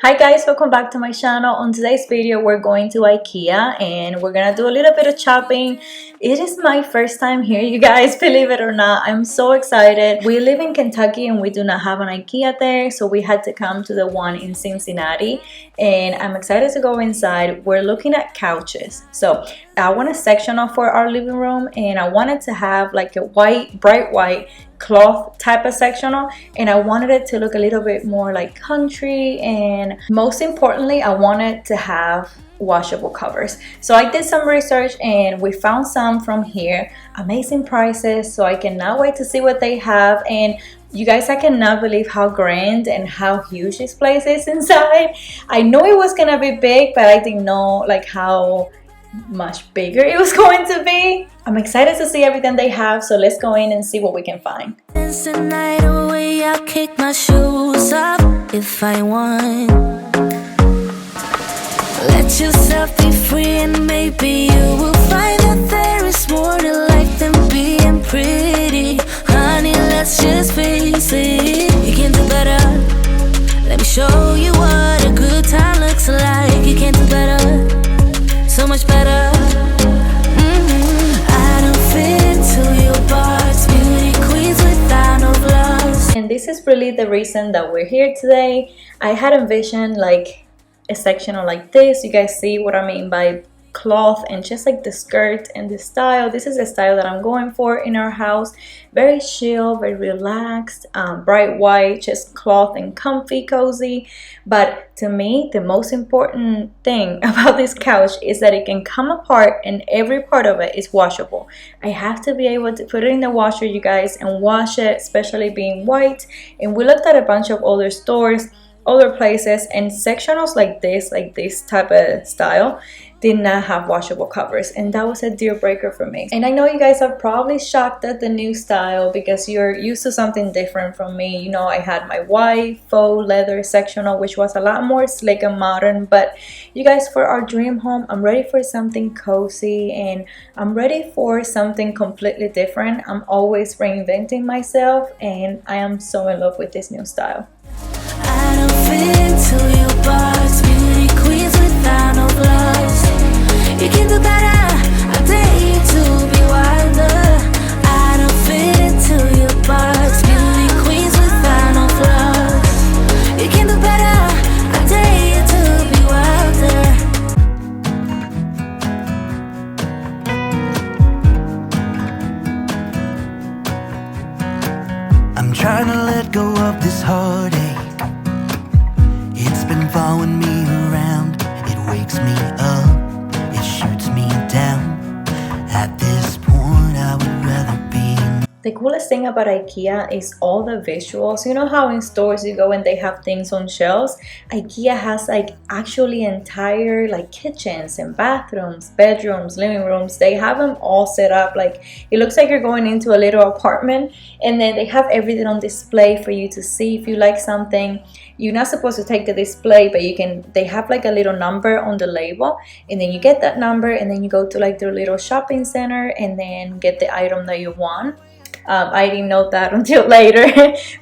Hi guys, welcome back to my channel. On today's video we're going to Ikea and we're gonna do a little bit of shopping. It is my first time here, you guys, believe it or not. I'm so excited. We live in Kentucky and we do not have an Ikea there, so we had to come to the one in Cincinnati, and I'm excited to go inside. We're looking at couches. So I want a sectional for our living room, and I wanted to have like a bright white cloth type of sectional, and I wanted it to look a little bit more like country, and most importantly I wanted to have washable covers. So I did some research and we found some from here, amazing prices, so I cannot wait to see what they have. And you guys, I cannot believe how grand and how huge this place is inside. I knew it was gonna be big, but I didn't know like how much bigger it was going to be. I'm excited to see everything they have, so let's go in and see what we can find. Night away, I'll kick my shoes off if I want. Let yourself be free and maybe you will find that there is more to life than being pretty. Honey, let's just face it, you can do better. Let me show you what a good time looks like. You can do better, so much better. I don't fit into your box, beauty queens without no flaws. And this is really the reason that we're here today. I had envisioned like a sectional like this. You guys see what I mean by cloth and just like the skirt and the style. This is the style that I'm going for in our house. Very chill, very relaxed, bright white, just cloth and comfy, cozy. But to me, the most important thing about this couch is that it can come apart and every part of it is washable. I have to be able to put it in the washer, you guys, and wash it, especially being white. And we looked at a bunch of other stores, other places, and sectionals like this type of style did not have washable covers, and that was a deal breaker for me. And I know you guys are probably shocked at the new style because you're used to something different from me. You know, I had my white faux leather sectional, which was a lot more slick and modern, but you guys, for our dream home, I'm ready for something cozy and I'm ready for something completely different. I'm always reinventing myself and I am so in love with this new style. I don't fit into your box, beauty queens without no flaws. You can do better, I dare you to be wilder. I don't fit into your box, beauty queens without no flaws. You can do better, I dare you to be wilder. I'm trying to let go of this heartache. It's been following me around. It wakes me up, it shoots me down. At this point I would rather be. The coolest thing about Ikea is all the visuals. You know how in stores you go and they have things on shelves? Ikea has like actually entire like kitchens and bathrooms, bedrooms, living rooms. They have them all set up. Like it looks like you're going into a little apartment, and then they have everything on display for you to see. If you like something, you're not supposed to take the display, but you can. They have like a little number on the label, and then you get that number and then you go to like their little shopping center and then get the item that you want. I didn't know that until later.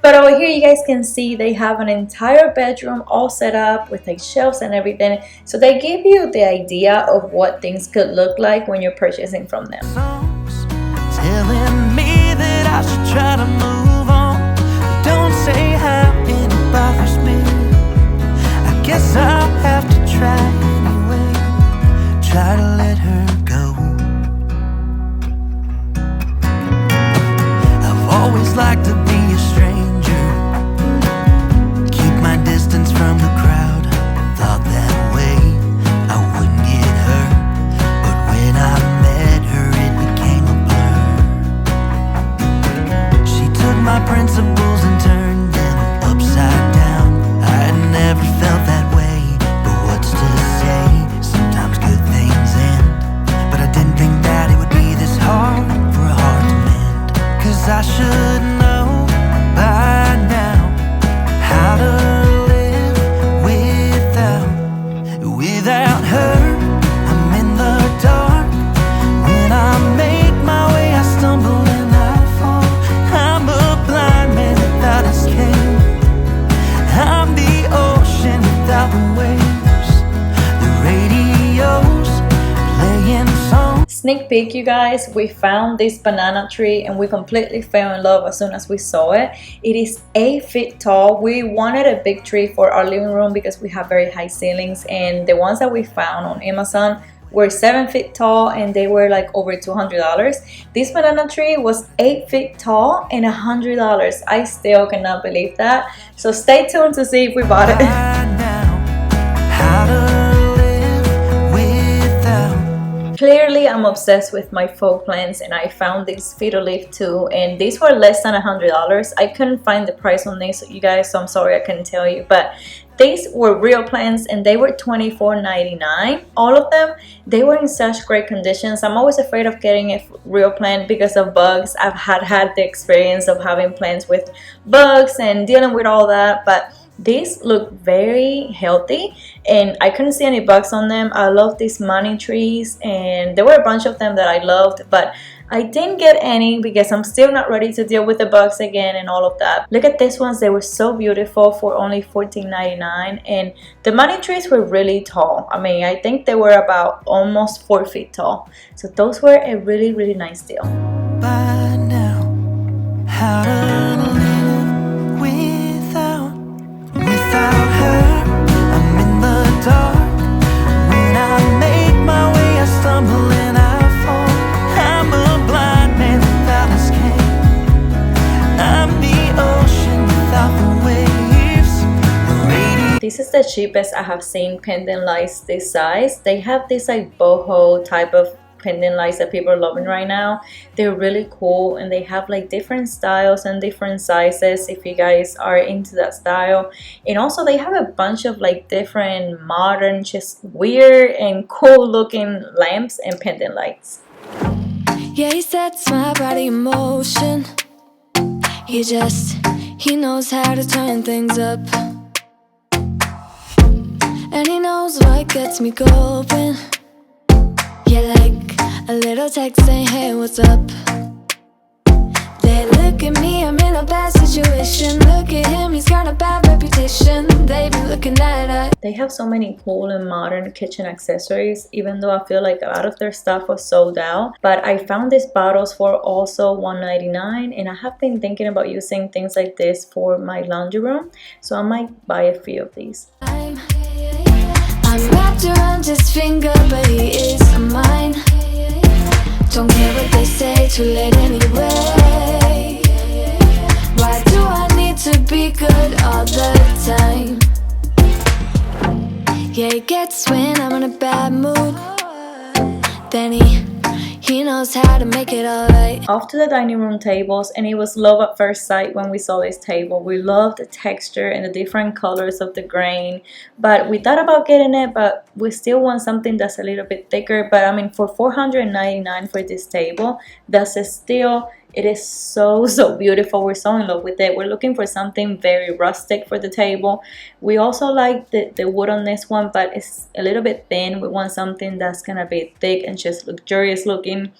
But over here you guys can see they have an entire bedroom all set up with like shelves and everything, so they give you the idea of what things could look like when you're purchasing from them. Songs telling me that I should try to move on. Don't say how it bothers me. I guess I'll have to try anyway. Try to let her go. Always like to be a stranger, keep my distance from the crowd. Thought that way I wouldn't get hurt, but when I met her it became a blur. She took my principles and turned them upside down. I had never felt that way, but what's to say? Sometimes good things end Sneak peek, you guys, we found this banana tree and we completely fell in love as soon as we saw it. It is 8 feet tall. We wanted a big tree for our living room because we have very high ceilings, and the ones that we found on Amazon were 7 feet tall and they were like over $200. This banana tree was 8 feet tall and $100. I still cannot believe that. So stay tuned to see if we bought it. Clearly, I'm obsessed with my faux plants, and I found these fiddle leaf too, and these were less than $100. I couldn't find the price on these, you guys, so I'm sorry I couldn't tell you, but these were real plants and they were $24.99. All of them, they were in such great conditions. I'm always afraid of getting a real plant because of bugs. I've had the experience of having plants with bugs and dealing with all that, but these look very healthy and I couldn't see any bugs on them. I love these money trees, and there were a bunch of them that I loved, but I didn't get any because I'm still not ready to deal with the bugs again and all of that. Look at these ones. They were so beautiful for only $14.99, and the money trees were really tall. I mean, I think they were about almost 4 feet tall. So those were a really, really nice deal. By now, how to live without her. I'm in the dark. When I make my way, I stumble and I fall. I'm a blind man without escape. I'm the ocean without the waves. This is the cheapest I have seen pendant lights this size. They have this like boho type of pendant lights that people are loving right now. They're really cool and they have like different styles and different sizes if you guys are into that style. And also they have a bunch of like different modern, just weird and cool looking lamps and pendant lights. Yeah, he sets my body in motion. He knows how to turn things up. And he knows what gets me going. Yeah, like a little text saying, hey, what's up? They look at me, I'm in a bad situation. Look at him, he's got a bad reputation. They be looking at us. They have so many cool and modern kitchen accessories, even though I feel like a lot of their stuff was sold out. But I found these bottles for also $1.99, and I have been thinking about using things like this for my laundry room. So I might buy a few of these. I'm wrapped around his finger, but he is mine. Don't care what they say, too late anyway. Why do I need to be good all the time? Yeah, he gets when I'm in a bad mood. Then he knows how to make it alright. Off to the dining room tables, and it was love at first sight when we saw this table. We loved the texture and the different colors of the grain, but we thought about getting it, but we still want something that's a little bit thicker. But I mean, for $499 for this table, that's a steal. It is so beautiful. We're so in love with it. We're looking for something very rustic for the table. We also like the wood on this one, but it's a little bit thin. We want something that's gonna be thick and just luxurious looking.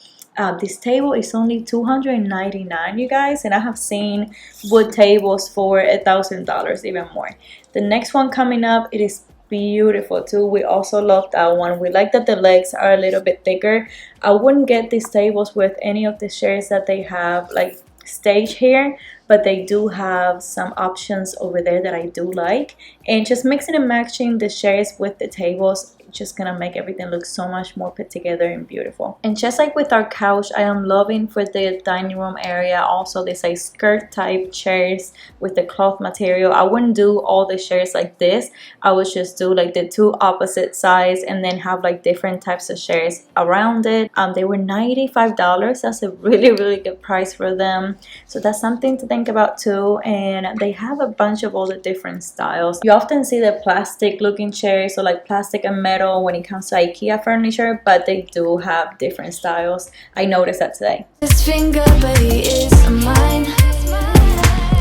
This table is only $299, you guys, and I have seen wood tables for $1,000, even more. The next one coming up, it is beautiful too. We also love that one. We like that the legs are a little bit thicker. I wouldn't get these tables with any of the chairs that they have like stage here, but they do have some options over there that I do like, and just mixing and matching the chairs with the tables, just gonna make everything look so much more put together and beautiful. And just like with our couch, I am loving for the dining room area also these like skirt type chairs with the cloth material. I wouldn't do all the chairs like this. I would just do like the two opposite sides and then have like different types of chairs around it. They were $95. That's a really good price for them, so that's something to think about too. And they have a bunch of all the different styles. You often see the plastic looking chairs, so like plastic and metal when it comes to Ikea furniture, but they do have different styles. I noticed that today. His finger, but he is mine.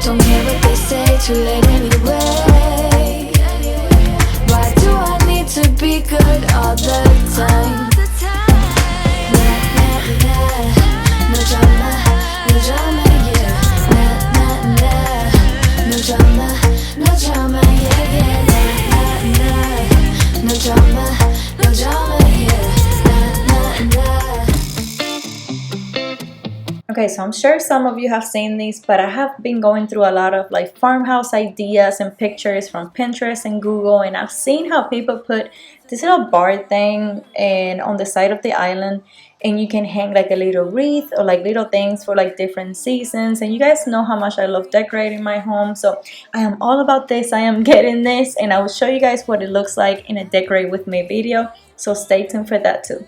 Don't care what they say, too late anyway. Why do I need to be good all the time? No drama, no drama, yeah. No drama, no drama, yeah, yeah. No drama, no drama, yeah. Okay, so I'm sure some of you have seen these, but I have been going through a lot of like farmhouse ideas and pictures from Pinterest and Google, and I've seen how people put this little bar thing and on the side of the island, and you can hang like a little wreath or like little things for like different seasons. And you guys know how much I love decorating my home, so I am all about this. I am getting this, and I will show you guys what it looks like in a decorate with me video, so stay tuned for that too.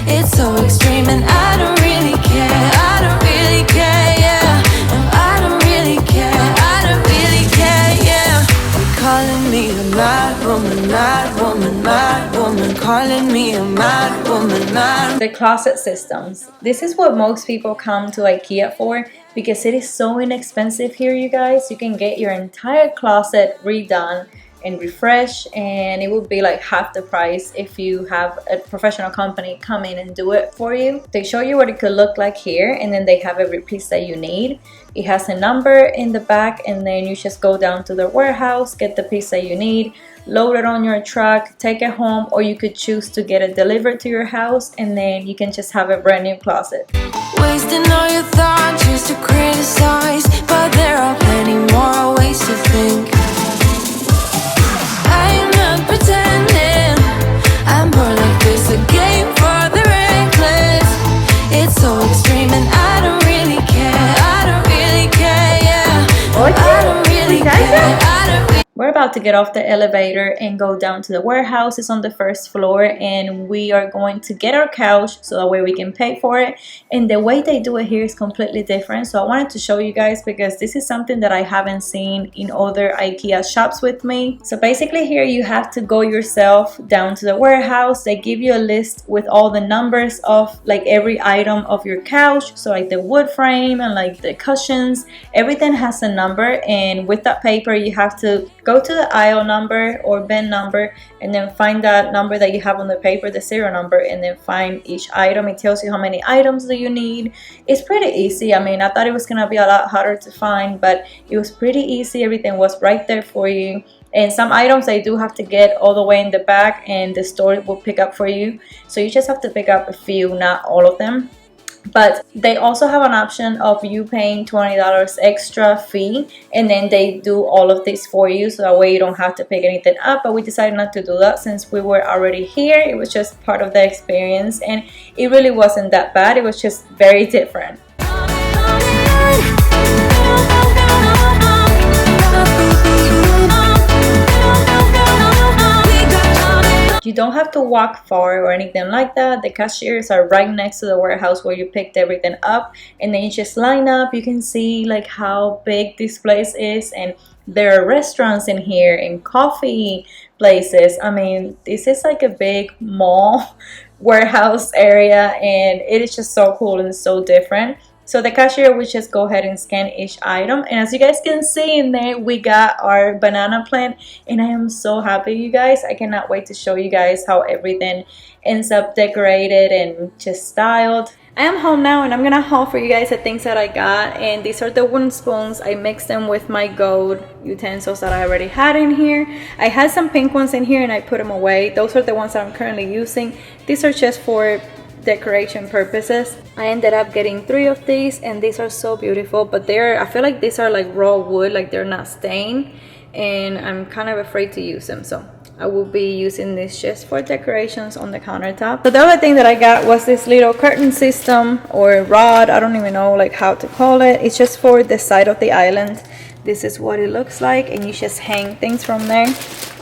It's so extreme and I don't really care. I don't really care, yeah. No, I don't really care. I don't really care, yeah. They're calling me a mad woman, mad woman, mad woman. Calling me a mad woman, mad. The closet systems. This is what most people come to IKEA for because it is so inexpensive here, you guys. You can get your entire closet redone and refresh, and it would be like half the price if you have a professional company come in and do it for you. They show you what it could look like here, and then they have every piece that you need. It has a number in the back, and then you just go down to the warehouse, get the piece that you need, load it on your truck, take it home, or you could choose to get it delivered to your house, and then you can just have a brand new closet. Wasting all your thoughts just to criticize, but there are plenty more ways to think. I'm not pretending, I'm more like this, a game for the reckless. It's so extreme and I don't really care. I don't really care, yeah. I don't really care. I don't really. We're about to get off the elevator and go down to the warehouse. It's on the first floor, and we are going to get our couch so that way we can pay for it. And the way they do it here is completely different, so I wanted to show you guys because this is something that I haven't seen in other IKEA shops with me. So basically here you have to go yourself down to the warehouse. They give you a list with all the numbers of like every item of your couch, so like the wood frame and like the cushions, everything has a number, and with that paper you have to go to the aisle number or bin number and then find that number that you have on the paper, the serial number, and then find each item. It tells you how many items do you need. It's pretty easy. I mean, I thought it was gonna be a lot harder to find, but it was pretty easy. Everything was right there for you. And some items they do have to get all the way in the back, and the store will pick up for you, so you just have to pick up a few, not all of them. But they also have an option of you paying $20 extra fee, and then they do all of this for you, so that way you don't have to pick anything up. But we decided not to do that since we were already here. It was just part of the experience, and it really wasn't that bad. It was just very different. You don't have to walk far or anything like that. The cashiers are right next to the warehouse where you picked everything up, and then you just line up. You can see like how big this place is, and there are restaurants in here and coffee places. I mean, this is like a big mall warehouse area, and it is just so cool and so different. So the cashier will just go ahead and scan each item, and as you guys can see in there, we got our banana plant, and I am so happy, you guys. I cannot wait to show you guys how everything ends up decorated and just styled. I am home now, and I'm gonna haul for you guys the things that I got, and these are the wooden spoons. I mixed them with my gold utensils that I already had in here. I had some pink ones in here and I put them away. Those are the ones that I'm currently using. These are just for decoration purposes. I ended up getting 3 of these, and these are so beautiful, but I feel like these are like raw wood, like they're not stained, and I'm kind of afraid to use them, so I will be using this just for decorations on the countertop. So the other thing that I got was this little curtain system or rod. I don't even know like how to call it. It's just for the side of the island. This is what it looks like, and you just hang things from there.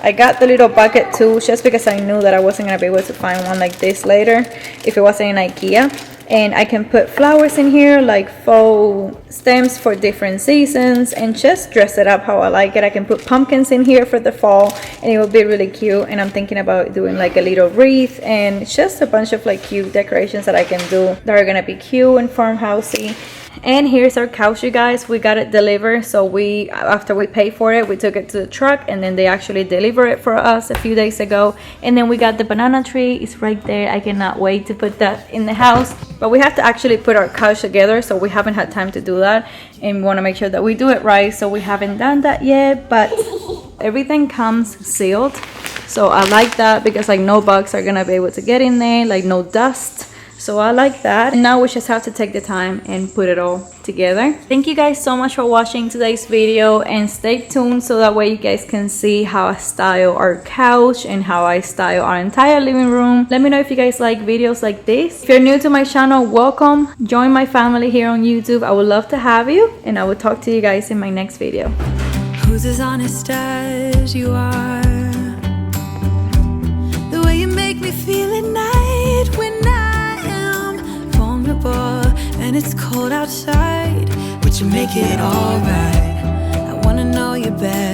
I got the little bucket too, just because I knew that I wasn't gonna be able to find one like this later if it wasn't in IKEA. And I can put flowers in here, like faux stems for different seasons, and just dress it up how I like it. I can put pumpkins in here for the fall, and it will be really cute. And I'm thinking about doing like a little wreath, and it's just a bunch of like cute decorations that I can do that are gonna be cute and farmhousey. And here's our couch, you guys. We got it delivered, so after we paid for it, we took it to the truck, and then they actually delivered it for us a few days ago. And then we got the banana tree. It's right there. I cannot wait to put that in the house, but we have to actually put our couch together, so we haven't had time to do that, and we want to make sure that we do it right, so we haven't done that yet. But everything comes sealed, so I like that because like no bugs are gonna be able to get in there, like no dust. So I like that. And now we just have to take the time and put it all together. Thank you guys so much for watching today's video, and stay tuned so that way you guys can see how I style our couch and how I style our entire living room. Let me know if you guys like videos like this. If you're new to my channel, welcome. Join my family here on YouTube. I would love to have you, and I will talk to you guys in my next video. Who's as honest as you are? The way you make me feel at night when I am vulnerable and it's cold outside, but you make it alright. I wanna know you better.